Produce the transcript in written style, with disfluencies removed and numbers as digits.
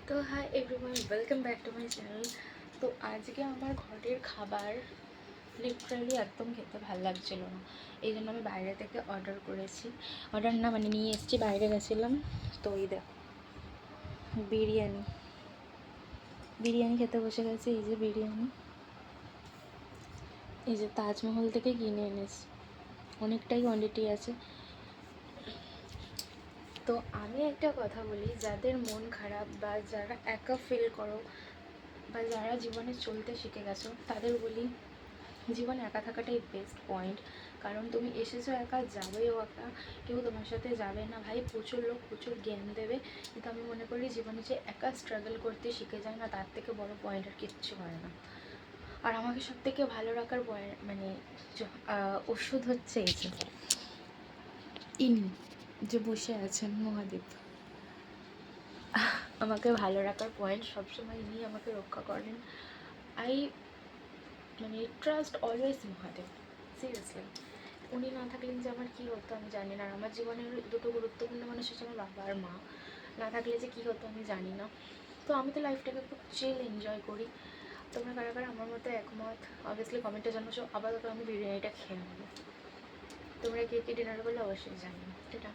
তো hi everyone, welcome back to my channel. তো আজকে আমার ঘরের খাবার লিটারালি একদম খেতে ভালো লাগছিল না, এই জন্য আমি বাইরে থেকে অর্ডার করেছি। অর্ডার না মানে নিয়ে এসেছি, বাইরে গেছিলাম। তো এই দেখো বিরিয়ানি বিরিয়ানি খেতে বসে গেছে। এই যে বিরিয়ানি, এই যে তাজমহল থেকে কিনে এনেছি, অনেকটাই কোয়ান্টিটি আছে। তো আমি একটা কথা বলি, যাদের মন খারাপ বা যারা একা ফিল করো বা যারা জীবনে চলতে শিখে গেছো, তাদের বলি জীবনে একা থাকাটাই বেস্ট পয়েন্ট। কারণ তুমি এসেছো একা, যাবেও একা, কেউ তোমার সাথে যাবে না। ভাই প্রচুর লোক প্রচুর জ্ঞান দেবে, কিন্তু আমি মনে করি জীবনে যে একা স্ট্রাগল করতে শিখে যায় না, তার থেকে বড় পয়েন্ট আর কিচ্ছু হয় না। আর আমাকে সব থেকে ভালো রাখার পয়েন্ট মানে ওষুধ হচ্ছে এই যে ইনি যে বসে আছেন মহাদেব। আমাকে ভালো রাখার পয়েন্ট সবসময় ইনি আমাকে রক্ষা করেন। আই মানে ট্রাস্ট অলওয়েজ মহাদেব, সিরিয়াসলি। উনি না থাকলেন যে আমার কী হতো আমি জানি না। আর আমার জীবনের দুটো গুরুত্বপূর্ণ মানুষ হচ্ছে আমার বাবা আর মা, না থাকলে যে কী হতো আমি জানি না। তো আমি তো লাইফটাকে খুব চিল এনজয় করি। তোমরা কারা কারা আমার মতো একমত অবভিয়াসলি কমেন্টে জানাচ্ছ। আপাতত আমি বিরিয়ানিটা খেয়ে নেবো। তোমরা কে কে ডিনার করলে অবশ্যই জানিও। এটা